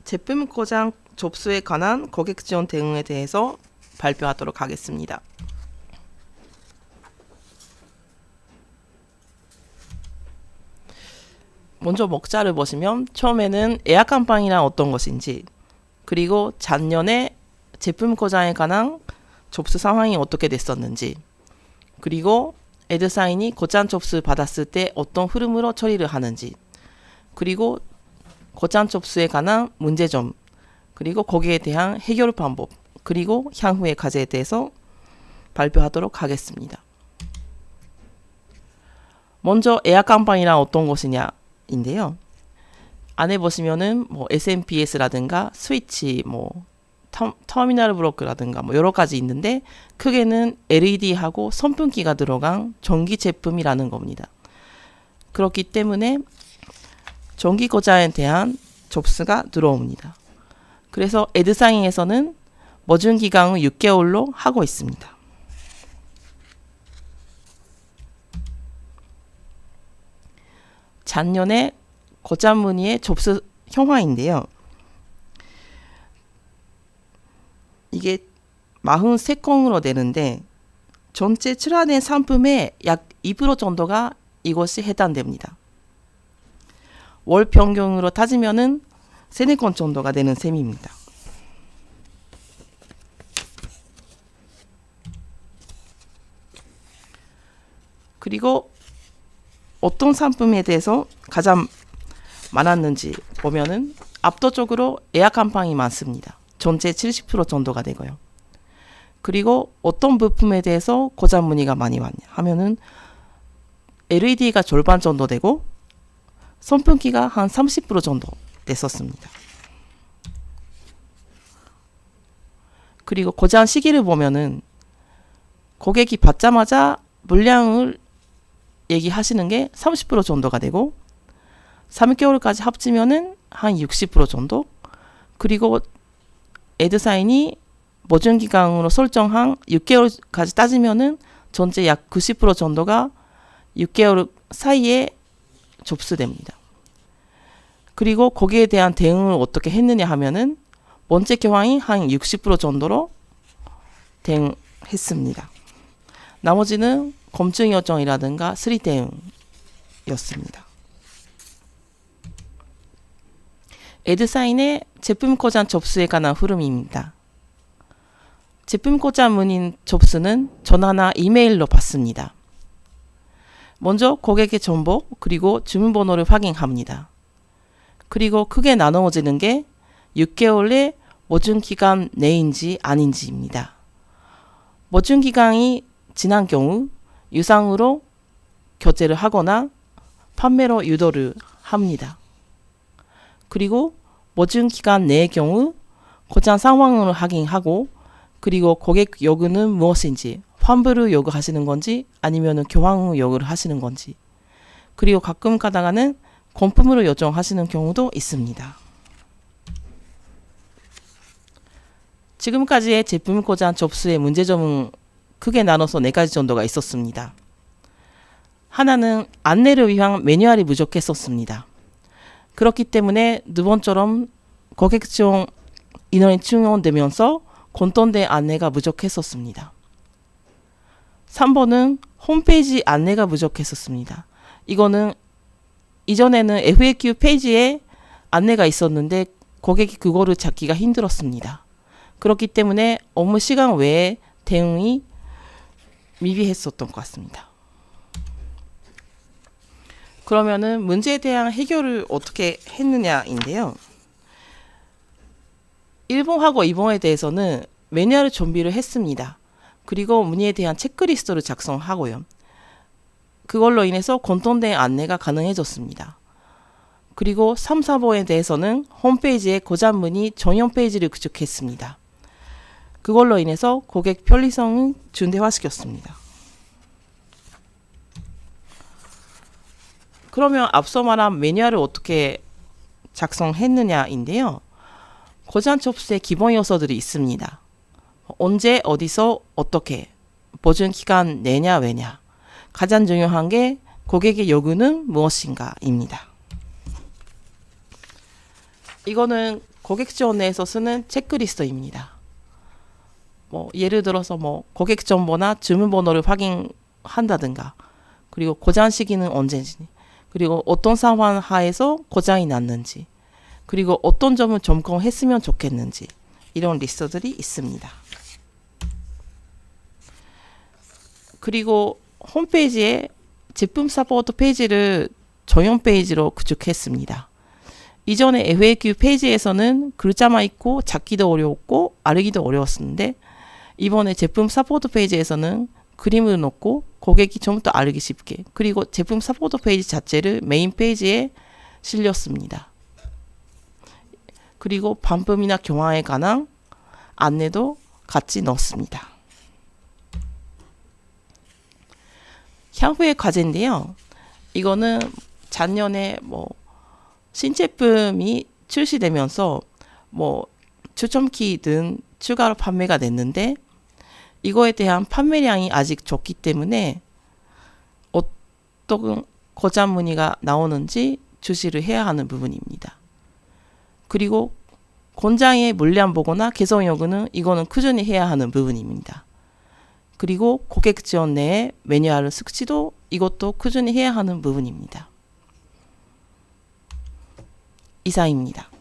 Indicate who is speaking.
Speaker 1: 제품 고장 접수에 관한 고객 지원 대응에 대해서 발표하도록 하겠습니다. 먼저 목차를 보시면 처음에는 예약 안방이란 어떤 것인지, 그리고 작년에 제품 고장에 관한 접수 상황이 어떻게 됐었는지, 그리고 애드사인이 고장 접수 받았을 때 어떤 흐름으로 처리를 하는지, 그리고 고장 접수에 관한 문제점, 그리고 거기에 대한 해결 방법, 그리고 향후의 과제에 대해서 발표하도록 하겠습니다. 먼저 예약 안방이란 어떤 것이냐 인데요. 안에 보시면은 SMPS라든가 스위치, 터미널 브로크라든가 여러 가지 있는데, 크게는 LED하고 선풍기가 들어간 전기 제품이라는 겁니다. 그렇기 때문에 전기 고장에 대한 접수가 들어옵니다. 그래서 애드사인에서는 모듈 기간은 6개월로 하고 있습니다. 작년에 고장 문의의 접수 형황인데요. 이게 43건으로 되는데 전체 출하된 상품의 약 2% 정도가 이것이 해당됩니다. 월 평균으로 따지면은 3-4건 정도가 되는 셈입니다. 그리고 어떤 상품에 대해서 가장 많았는지 보면은 압도적으로 예약 안방이 많습니다. 전체 70% 정도가 되고요. 그리고 어떤 부품에 대해서 고장 문의가 많이 왔냐 하면은 LED가 절반 정도 되고 선풍기가 한 30% 정도 됐었습니다. 그리고 고장 시기를 보면은 고객이 받자마자 물량을 얘기하시는 게 30% 정도가 되고 3개월까지 합치면은 한 60% 정도, 그리고 애드사인이 모듈 기간으로 설정한 6개월까지 따지면은 전체 약 90% 정도가 6개월 사이에 접수됩니다. 그리고 거기에 대한 대응을 어떻게 했느냐 하면은 번째 교환이 한 60% 정도로 대응했습니다. 나머지는 검증 요청이라든가 수리 대응이었습니다. 애드사인의 제품 고장 접수에 관한 흐름입니다. 제품 고장 문의 접수는 전화나 이메일로 받습니다. 먼저 고객의 정보, 그리고 주문번호를 확인합니다. 그리고 크게 나누어지는 게 6개월의 모듈 기간 내인지 아닌지입니다. 모듈 기간이 지난 경우 유상으로 결제를 하거나 판매로 유도를 합니다. 그리고 모듈 기간 내의 경우 고장 상황을 확인하고, 그리고 고객 요구는 무엇인지, 환불을 요구하시는 건지 아니면 교환 후 요구를 하시는 건지, 그리고 가끔 가다가는 건품으로 요청하시는 경우도 있습니다. 지금까지의 제품 고장 접수의 문제점은 크게 나눠서 4가지 정도가 있었습니다. 하나는 안내를 위한 매뉴얼이 부족했었습니다. 그렇기 때문에 두 번처럼 고객 지원 인원이 충원되면서 공통된 안내가 부족했었습니다. 3번은 홈페이지 안내가 부족했었습니다. 이거는 이전에는 FAQ 페이지에 안내가 있었는데 고객이 그거를 찾기가 힘들었습니다. 그렇기 때문에 업무 시간 외에 대응이 미비했었던 것 같습니다. 그러면은 문제에 대한 해결을 어떻게 했느냐인데요. 1번하고 2번에 대해서는 매뉴얼을 준비를 했습니다. 그리고 문의에 대한 체크리스트를 작성하고요. 그걸로 인해서 공통된 안내가 가능해졌습니다. 그리고 3, 4번에 대해서는 홈페이지에 고장 문의 전용 페이지를 구축했습니다. 그걸로 인해서 고객 편리성을 준대화시켰습니다. 그러면 앞서 말한 매뉴얼을 어떻게 작성했느냐인데요. 고장 접수의 기본 요소들이 있습니다. 언제, 어디서, 어떻게, 보증 기간 내냐, 왜냐. 가장 중요한 게 고객의 요구는 무엇인가입니다. 이거는 고객 지원 내에서 쓰는 체크리스트입니다. 예를 들어서 고객 정보나 주문 번호를 확인한다든가, 그리고 고장 시기는 언제인지, 그리고 어떤 상황 하에서 고장이 났는지, 그리고 어떤 점을 점검했으면 좋겠는지, 이런 리스트들이 있습니다. 그리고 홈페이지에 제품 서포트 페이지를 전용 페이지로 구축했습니다. 이전에 FAQ 페이지에서는 글자만 있고 찾기도 어려웠고 알기도 어려웠었는데, 이번에 제품 서포트 페이지에서는 그림을 넣고 고객이 처음부터 알기 쉽게, 그리고 제품 서포트 페이지 자체를 메인 페이지에 실렸습니다. 그리고 반품이나 교환에 관한 안내도 같이 넣었습니다. 향후의 과제인데요. 이거는 작년에 신제품이 출시되면서 추첨키 등 추가로 판매가 됐는데, 이거에 대한 판매량이 아직 적기 때문에 어떤 고장 문의가 나오는지 주시를 해야 하는 부분입니다. 그리고 공장의 물량 보고나 개선 요구는 이거는 꾸준히 해야 하는 부분입니다. 그리고 고객 지원 내의 매뉴얼 숙지도 이것도 꾸준히 해야 하는 부분입니다. 이상입니다.